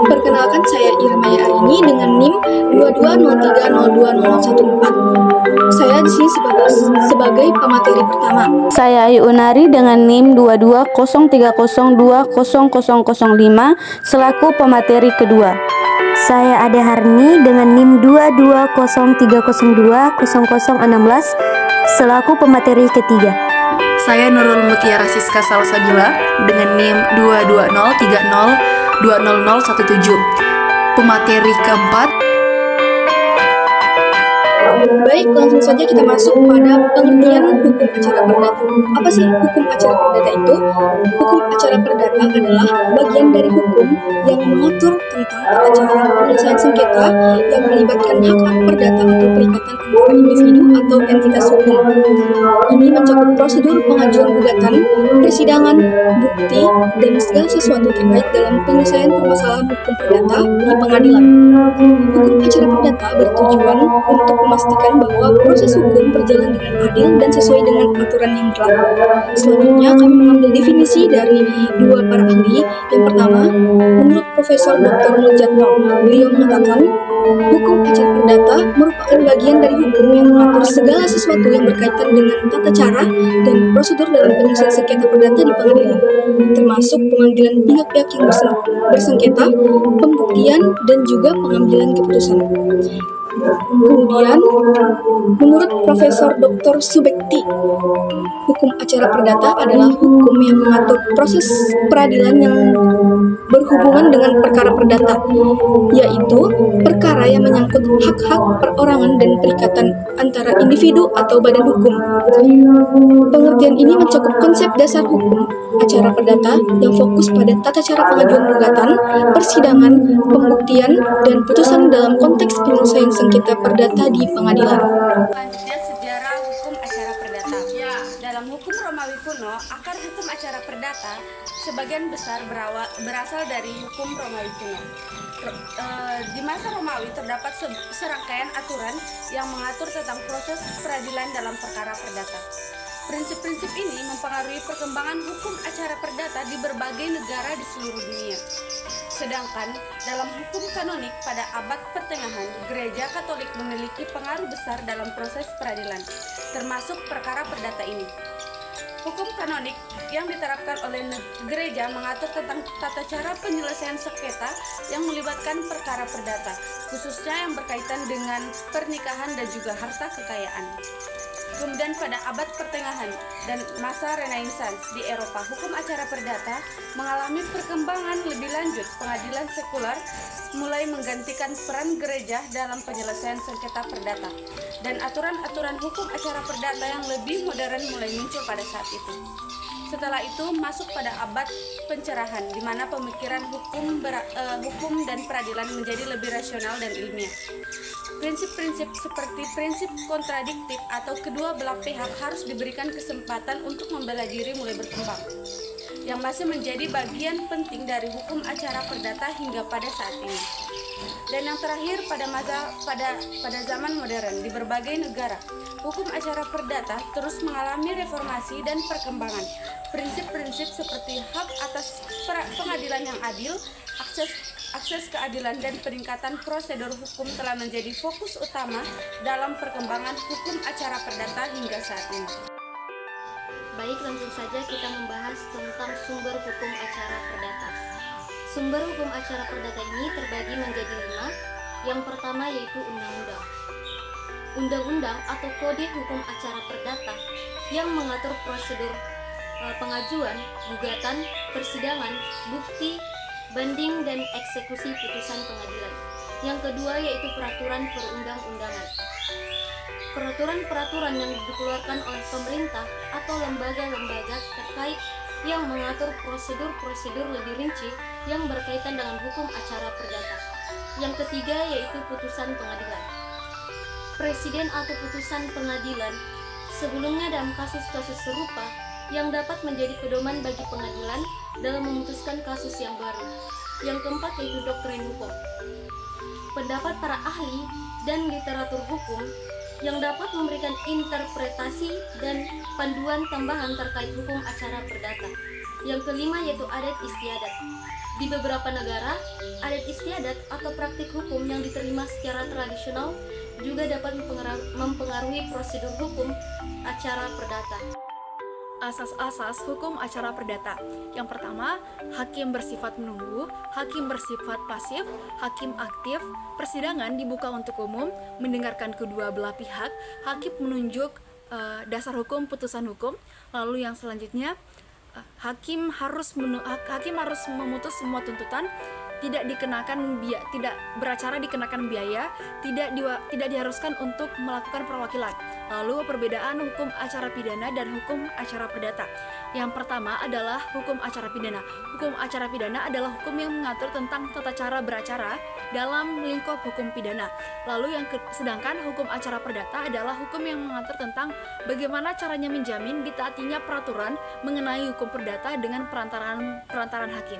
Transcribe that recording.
Perkenalkan, saya Irmaya Arini dengan NIM 2203020014. Saya di sini sebagai pemateri pertama. Saya Ayu Unari dengan NIM 2203020005 selaku pemateri kedua. Saya Ade Harni dengan NIM 2203020016 selaku pemateri ketiga. Saya Nurul Mutiara Siska Salsabila dengan NIM 22030200017. Pemateri keempat. Baik, langsung saja kita masuk pada pengertian hukum acara perdata. Apa sih hukum acara perdata itu? Hukum acara perdata adalah bagian dari hukum yang mengatur tentang tata cara penyelesaian sengketa yang melibatkan hak-hak perdata atau perikatan antara individu atau entitas hukum. Ini mencakup prosedur pengajuan gugatan, persidangan, bukti, dan segala sesuatu terkait dalam penyelesaian permasalahan hukum perdata di pengadilan. Hukum acara perdata bertujuan untuk memastikan bahwa proses hukum berjalan dengan adil dan sesuai dengan aturan yang berlaku. Selanjutnya, kami mengambil definisi dari dua para ahli. Yang pertama, menurut Profesor Dr. Mujatno, beliau mengatakan, hukum acara perdata merupakan bagian dari hukum yang mengatur segala sesuatu yang berkaitan dengan tata cara dan prosedur dalam penyelesaian sengketa perdata di pengadilan, termasuk pemanggilan pihak-pihak yang bersengketa, pembuktian, dan juga pengambilan keputusan. Kemudian, menurut Profesor Dr. Subekti, hukum acara perdata adalah hukum yang mengatur proses peradilan yang berhubungan dengan perkara perdata, yaitu perkara yang menyangkut hak-hak perorangan dan perikatan antara individu atau badan hukum. Pengertian ini mencakup konsep dasar hukum acara perdata yang fokus pada tata cara pengajuan gugatan, persidangan, pembuktian, dan putusan dalam konteks penyelesaian sengketa perdata di pengadilan. Selanjutnya, sejarah hukum acara perdata. Dalam hukum Romawi kuno, akar hukum acara perdata sebagian besar berasal dari hukum Romawi kuno. Di masa Romawi terdapat serangkaian aturan yang mengatur tentang proses peradilan dalam perkara perdata. Prinsip-prinsip ini mempengaruhi perkembangan hukum acara perdata di berbagai negara di seluruh dunia. Sedangkan dalam hukum kanonik pada abad pertengahan, Gereja Katolik memiliki pengaruh besar dalam proses peradilan, termasuk perkara perdata ini. Hukum kanonik yang diterapkan oleh gereja mengatur tentang tata cara penyelesaian sengketa yang melibatkan perkara perdata, khususnya yang berkaitan dengan pernikahan dan juga harta kekayaan. Kemudian pada abad pertengahan dan masa Renaissance di Eropa, hukum acara perdata mengalami perkembangan lebih lanjut. Pengadilan sekular mulai menggantikan peran gereja dalam penyelesaian sengketa perdata, dan aturan-aturan hukum acara perdata yang lebih modern mulai muncul pada saat itu. Setelah itu masuk pada abad pencerahan, di mana pemikiran hukum dan peradilan menjadi lebih rasional dan ilmiah. Prinsip-prinsip seperti prinsip kontradiktif atau kedua belah pihak harus diberikan kesempatan untuk membela diri mulai berkembang, yang masih menjadi bagian penting dari hukum acara perdata hingga pada saat ini. Dan yang terakhir, pada zaman modern di berbagai negara, hukum acara perdata terus mengalami reformasi dan perkembangan. Prinsip-prinsip seperti hak atas pengadilan yang adil, akses keadilan, dan peningkatan prosedur hukum telah menjadi fokus utama dalam perkembangan hukum acara perdata hingga saat ini. Baik, langsung saja kita membahas tentang sumber hukum acara perdata. Sumber hukum acara perdata ini terbagi menjadi 5. Yang pertama yaitu undang-undang. Undang-undang atau kode hukum acara perdata yang mengatur prosedur pengajuan, gugatan, persidangan, bukti, banding, dan eksekusi putusan pengadilan. Yang kedua yaitu peraturan perundang-undangan. Peraturan-peraturan yang dikeluarkan oleh pemerintah atau lembaga-lembaga terkait yang mengatur prosedur-prosedur lebih rinci yang berkaitan dengan hukum acara perdata. Yang ketiga yaitu putusan pengadilan. Presiden atau putusan pengadilan sebelumnya dalam kasus-kasus serupa yang dapat menjadi pedoman bagi pengadilan dalam memutuskan kasus yang baru. Yang keempat yaitu doktrin hukum. Pendapat para ahli dan literatur hukum yang dapat memberikan interpretasi dan panduan tambahan terkait hukum acara perdata. Yang kelima yaitu adat istiadat. Di beberapa negara, adat istiadat atau praktik hukum yang diterima secara tradisional juga dapat mempengaruhi prosedur hukum acara perdata. Asas-asas hukum acara perdata. Yang pertama, hakim bersifat menunggu, hakim bersifat pasif, hakim aktif, persidangan dibuka untuk umum, mendengarkan kedua belah pihak, hakim menunjuk dasar hukum, putusan hukum. Lalu yang selanjutnya, hakim harus memutus semua tuntutan, tidak beracara dikenakan biaya, tidak diharuskan untuk melakukan perwakilan. Lalu perbedaan hukum acara pidana dan hukum acara perdata. Yang pertama adalah hukum acara pidana. Hukum acara pidana adalah hukum yang mengatur tentang tata cara beracara dalam lingkup hukum pidana. Lalu sedangkan hukum acara perdata adalah hukum yang mengatur tentang bagaimana caranya menjamin ditaatinya peraturan mengenai hukum perdata dengan perantaran hakim.